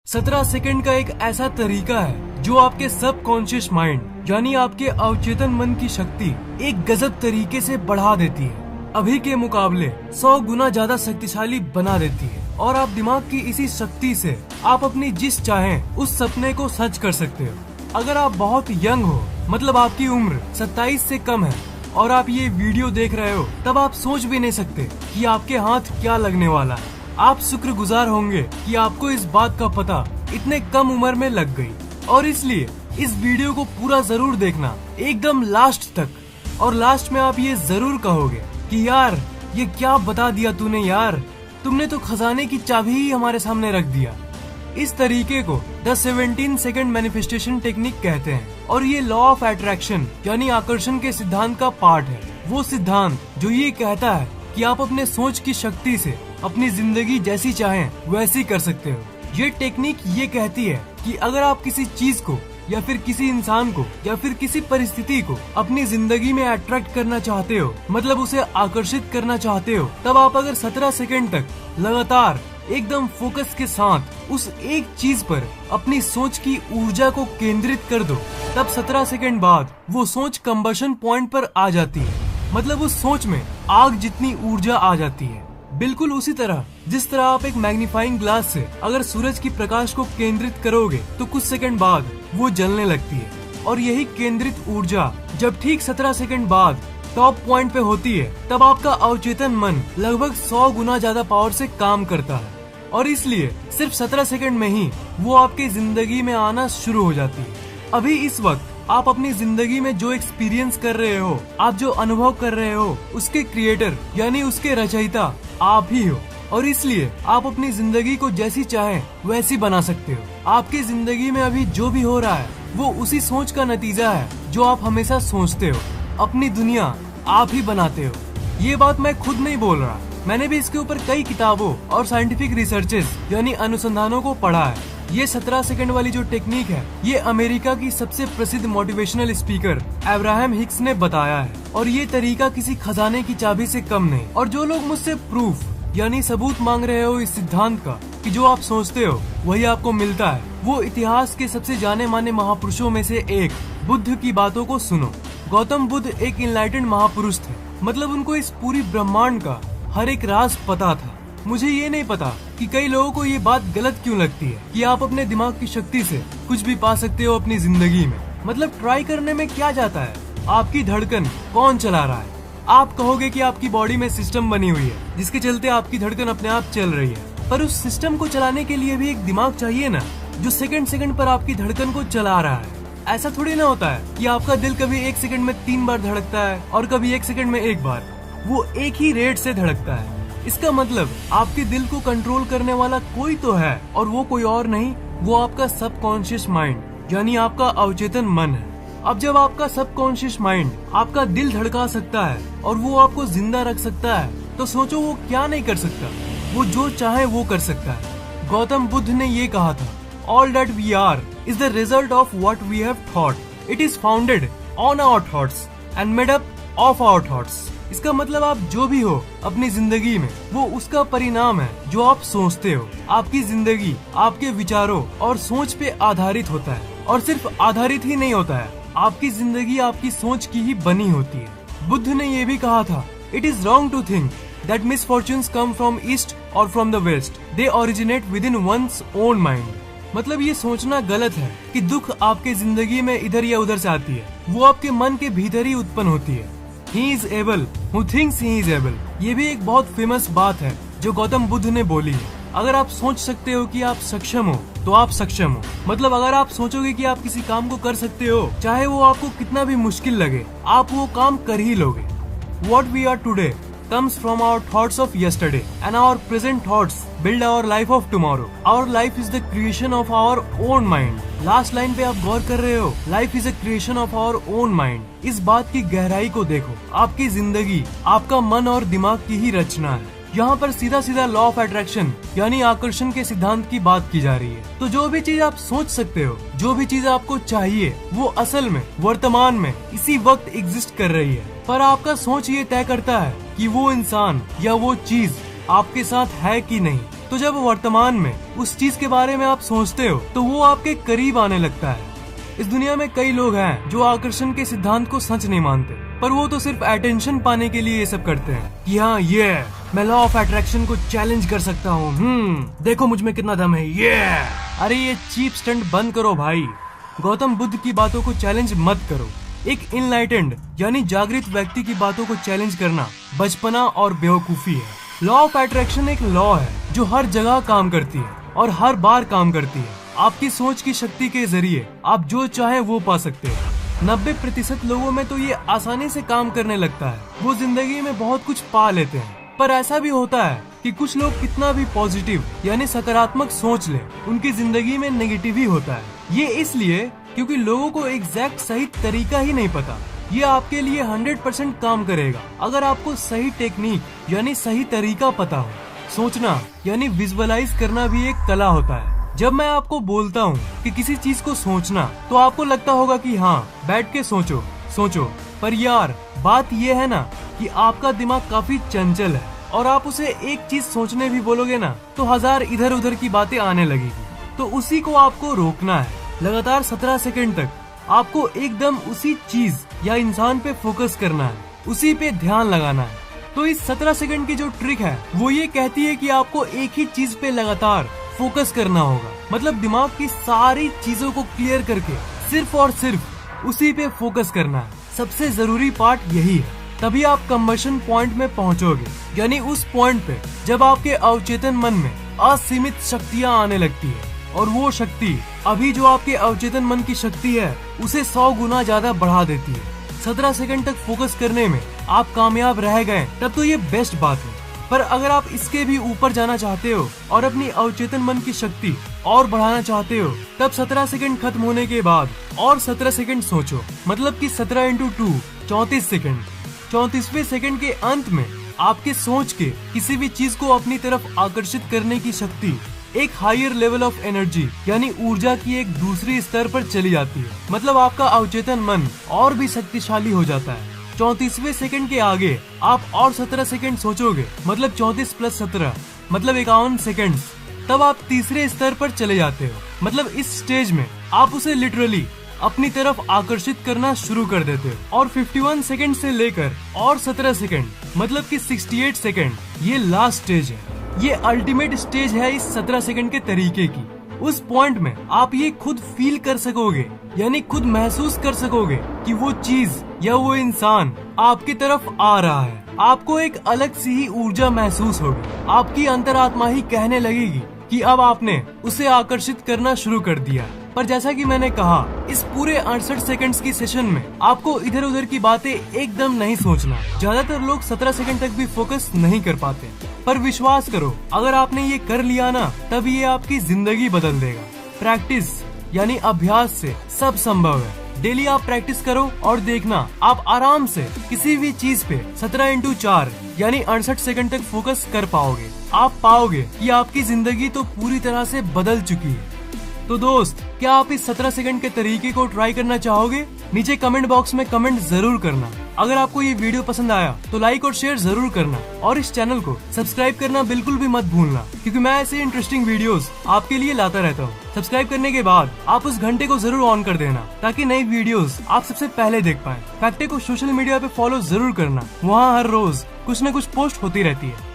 17 second का एक ऐसा तरीका है जो आपके सब कॉन्शियस माइंड यानी आपके अवचेतन मन की शक्ति एक गजब तरीके से बढ़ा देती है। अभी के मुकाबले 100 गुना ज्यादा शक्तिशाली बना देती है और आप दिमाग की इसी शक्ति से आप अपनी जिस चाहें उस सपने को सच कर सकते हो। अगर आप बहुत यंग हो, मतलब आपकी उम्र 27 से कम है और आप ये वीडियो देख रहे हो, तब आप सोच भी नहीं सकते कि आपके हाथ क्या लगने वाला है। आप शुक्रगुजार होंगे कि आपको इस बात का पता इतने कम उम्र में लग गई। और इसलिए इस वीडियो को पूरा जरूर देखना एकदम लास्ट तक, और लास्ट में आप ये जरूर कहोगे कि यार ये क्या बता दिया तूने यार, तुमने तो खजाने की चाबी ही हमारे सामने रख दिया। इस तरीके को द 17 सेकंड मैनिफेस्टेशन टेक्निक कहते हैं और ये लॉ ऑफ अट्रैक्शन यानी आकर्षण के सिद्धांत का पार्ट है। वो सिद्धांत जो ये कहता है कि आप अपने सोच की शक्ति से अपनी जिंदगी जैसी चाहें वैसी कर सकते हो। ये टेक्निक ये कहती है कि अगर आप किसी चीज को या फिर किसी इंसान को या फिर किसी परिस्थिति को अपनी जिंदगी में अट्रैक्ट करना चाहते हो, मतलब उसे आकर्षित करना चाहते हो, तब आप अगर 17 सेकंड तक लगातार एकदम फोकस के साथ उस एक चीज पर अपनी सोच की ऊर्जा को केंद्रित कर दो, तब 17 सेकंड बाद वो सोच कंबशन पॉइंट पर आ जाती है। मतलब उस सोच में आग जितनी ऊर्जा आ जाती है। बिल्कुल उसी तरह जिस तरह आप एक मैग्नीफाइंग ग्लास से अगर सूरज की प्रकाश को केंद्रित करोगे तो कुछ सेकंड बाद वो जलने लगती है। और यही केंद्रित ऊर्जा जब ठीक 17 सेकंड बाद टॉप पॉइंट पे होती है, तब आपका अवचेतन मन लगभग 100 गुना ज्यादा पावर से काम करता है और इसलिए सिर्फ 17 सेकंड में ही वो आपकी जिंदगी में आना शुरू हो जाती है। अभी इस वक्त आप अपनी जिंदगी में जो एक्सपीरियंस कर रहे हो, आप जो अनुभव कर रहे हो, उसके क्रिएटर यानी उसके रचयिता आप ही हो और इसलिए आप अपनी जिंदगी को जैसी चाहें वैसी बना सकते हो। आपकी जिंदगी में अभी जो भी हो रहा है वो उसी सोच का नतीजा है जो आप हमेशा सोचते हो। अपनी दुनिया आप ही बनाते हो। ये बात मैं खुद नहीं बोल रहा, मैंने भी इसके ऊपर कई किताबों और साइंटिफिक रिसर्चेस यानी अनुसंधानों को पढ़ा है। ये 17 सेकंड वाली जो टेक्निक है ये अमेरिका की सबसे प्रसिद्ध मोटिवेशनल स्पीकर अब्राहम हिक्स ने बताया है और ये तरीका किसी खजाने की चाबी से कम नहीं। और जो लोग मुझसे प्रूफ यानी सबूत मांग रहे हो इस सिद्धांत का कि जो आप सोचते हो वही आपको मिलता है, वो इतिहास के सबसे जाने माने महापुरुषों में से एक बुद्ध की बातों को सुनो। गौतम बुद्ध एक इनलाइटेंड महापुरुष थे, मतलब उनको इस पूरी ब्रह्मांड का हर एक राज पता था। मुझे ये नहीं पता कि कई लोगों को ये बात गलत क्यों लगती है कि आप अपने दिमाग की शक्ति से कुछ भी पा सकते हो अपनी जिंदगी में। मतलब ट्राई करने में क्या जाता है, आपकी धड़कन कौन चला रहा है? आप कहोगे कि आपकी बॉडी में सिस्टम बनी हुई है जिसके चलते आपकी धड़कन अपने आप चल रही है, पर उस सिस्टम को चलाने के लिए भी एक दिमाग चाहिए ना, जो सेकंड सेकंड पर आपकी धड़कन को चला रहा है। ऐसा थोड़ी ना होता है कि आपका दिल कभी 1 सेकंड में 3 बार धड़कता है और कभी 1 सेकंड में 1 बार, वो एक ही रेट से धड़कता है। इसका मतलब आपके दिल को कंट्रोल करने वाला कोई तो है और वो कोई और नहीं, वो आपका सबकॉन्शियस माइंड यानी आपका अवचेतन मन है। अब जब आपका सबकॉन्शियस माइंड आपका दिल धड़का सकता है और वो आपको जिंदा रख सकता है, तो सोचो वो क्या नहीं कर सकता। वो जो चाहे वो कर सकता है। गौतम बुद्ध ने ये कहा था, all that we are is the result of what we have thought, it is founded on our thoughts and made up of our thoughts. इसका मतलब आप जो भी हो अपनी जिंदगी में, वो उसका परिणाम है जो आप सोचते हो। आपकी जिंदगी आपके विचारों और सोच पे आधारित होता है, और सिर्फ आधारित ही नहीं होता है, आपकी जिंदगी आपकी सोच की ही बनी होती है। बुद्ध ने ये भी कहा था, it is wrong to think that misfortunes come from east or from the west, they originate within one's own mind. मतलब ये सोचना गलत है कि दुख आपके जिंदगी में इधर या उधर से आती है, वो आपके मन के भीतर ही उत्पन्न होती है। He is able who thinks he is able, ये भी एक बहुत फेमस बात है जो गौतम बुद्ध ने बोली है। अगर आप सोच सकते हो कि आप सक्षम हो तो आप सक्षम हो। मतलब अगर आप सोचोगे कि आप किसी काम को कर सकते हो, चाहे वो आपको कितना भी मुश्किल लगे, आप वो काम कर ही लोगे। What we are today comes from our thoughts of yesterday and our present thoughts build our life of tomorrow. Our life is the creation of our own mind. Last line पे आप गौर कर रहे हो, life is a creation of our own mind. इस बात की गहराई को देखो, आपकी जिंदगी आपका मन और दिमाग की ही रचना है। यहाँ पर सीधा सीधा लॉ ऑफ अट्रैक्शन यानी आकर्षण के सिद्धांत की बात की जा रही है। तो जो भी चीज आप सोच सकते हो, जो भी चीज आपको चाहिए, वो असल में वर्तमान में इसी वक्त एग्जिस्ट कर रही है। पर आपका सोच ये तय करता है कि वो इंसान या वो चीज आपके साथ है कि नहीं। तो जब वर्तमान में उस चीज के बारे में आप सोचते हो तो वो आपके करीब आने लगता है। इस दुनिया में कई लोग हैं जो आकर्षण के सिद्धांत को सच नहीं मानते, पर वो तो सिर्फ अटेंशन पाने के लिए ये सब करते हैं कि हाँ ये मैं लॉ ऑफ अट्रैक्शन को चैलेंज कर सकता हूँ, देखो मुझ में कितना दम है, ये अरे ये चीप स्टंट बंद करो भाई। गौतम बुद्ध की बातों को चैलेंज मत करो। एक इनलाइटेंड यानी जागृत व्यक्ति की बातों को चैलेंज करना बचपना और बेवकूफी है। लॉ ऑफ अट्रैक्शन एक लॉ है जो हर जगह काम करती है और हर बार काम करती है। आपकी सोच की शक्ति के जरिए आप जो चाहे वो पा सकते हैं। 90% लोगों में तो ये आसानी से काम करने लगता है, वो जिंदगी में बहुत कुछ पा लेते हैं। पर ऐसा भी होता है कि कुछ लोग कितना भी पॉजिटिव यानी सकारात्मक सोच ले, उनकी जिंदगी में नेगेटिव ही होता है। ये इसलिए क्योंकि लोगों को एग्जैक्ट सही तरीका ही नहीं पता। ये आपके लिए 100% काम करेगा अगर आपको सही टेक्निक यानी सही तरीका पता हो। सोचना यानी विजुअलाइज करना भी एक कला होता है। जब मैं आपको बोलता हूँ कि किसी चीज को सोचना, तो आपको लगता होगा कि हाँ बैठ के सोचो, पर यार बात ये है ना कि आपका दिमाग काफी चंचल है और आप उसे एक चीज सोचने भी बोलोगे ना तो 1000 इधर उधर की बातें आने लगेगी। तो उसी को आपको रोकना है। लगातार 17 सेकंड तक आपको एकदम उसी चीज या इंसान पे फोकस करना है, उसी पे ध्यान लगाना है। तो इस 17 सेकंड की जो ट्रिक है वो ये कहती है कि आपको एक ही चीज पे लगातार फोकस करना होगा। मतलब दिमाग की सारी चीजों को क्लियर करके सिर्फ और सिर्फ उसी पे फोकस करना है। सबसे जरूरी पार्ट यही है, तभी आप कंबशन पॉइंट में पहुंचोगे, यानी उस पॉइंट पे जब आपके अवचेतन मन में असीमित शक्तियां आने लगती है और वो शक्ति अभी जो आपके अवचेतन मन की शक्ति है उसे 100 गुना ज्यादा बढ़ा देती है। 17 सेकंड तक फोकस करने में आप कामयाब रह गए तब तो ये बेस्ट बात है। पर अगर आप इसके भी ऊपर जाना चाहते हो और अपनी अवचेतन मन की शक्ति और बढ़ाना चाहते हो, तब 17 सेकंड खत्म होने के बाद और 17 सेकंड सोचो। मतलब कि 17 × 2 34 सेकंड। 34वें सेकंड के अंत में आपके सोच के किसी भी चीज को अपनी तरफ आकर्षित करने की शक्ति एक हायर लेवल ऑफ एनर्जी यानी ऊर्जा की एक दूसरी स्तर पर चली जाती है। मतलब आपका अवचेतन मन और भी शक्तिशाली हो जाता है। 34वें सेकंड के आगे आप और 17 सेकंड सोचोगे, मतलब 34 + 17 मतलब 51 सेकंड। तब आप तीसरे स्तर पर चले जाते हो। मतलब इस स्टेज में आप उसे लिटरली अपनी तरफ आकर्षित करना शुरू कर देते हो। और 51 सेकंड से लेकर और 17 सेकंड मतलब कि 68 सेकंड ये लास्ट स्टेज है। ये अल्टीमेट स्टेज है इस 17 सेकंड के तरीके की। उस पॉइंट में आप ये खुद फील कर सकोगे, यानी खुद महसूस कर सकोगे कि वो चीज या वो इंसान आपकी तरफ आ रहा है। आपको एक अलग सी ही ऊर्जा महसूस होगी। आपकी अंतरात्मा ही कहने लगेगी कि अब आपने उसे आकर्षित करना शुरू कर दिया। पर जैसा कि मैंने कहा, इस पूरे 68 सेकंड्स की सेशन में आपको इधर उधर की बातें एकदम नहीं सोचना। ज्यादातर लोग 17 सेकंड तक भी फोकस नहीं कर पाते, पर विश्वास करो, अगर आपने ये कर लिया ना, तब ये आपकी जिंदगी बदल देगा। प्रैक्टिस यानी अभ्यास से सब संभव है। डेली आप प्रैक्टिस करो और देखना, आप आराम से किसी भी चीज पे 17 × 4 यानी 68 सेकंड तक फोकस कर पाओगे। आप पाओगे कि आपकी जिंदगी तो पूरी तरह से बदल चुकी है। तो दोस्त, क्या आप इस 17 सेकंड के तरीके को ट्राई करना चाहोगे? नीचे कमेंट बॉक्स में कमेंट जरूर करना। अगर आपको ये वीडियो पसंद आया तो लाइक और शेयर जरूर करना और इस चैनल को सब्सक्राइब करना बिल्कुल भी मत भूलना, क्योंकि मैं ऐसे इंटरेस्टिंग वीडियोस आपके लिए लाता रहता हूँ। सब्सक्राइब करने के बाद आप उस घंटे को जरूर ऑन कर देना ताकि नई वीडियोस आप सबसे पहले देख पाए। फैक्टे को सोशल मीडिया पे फॉलो जरूर करना, वहाँ हर रोज कुछ न कुछ पोस्ट होती रहती है।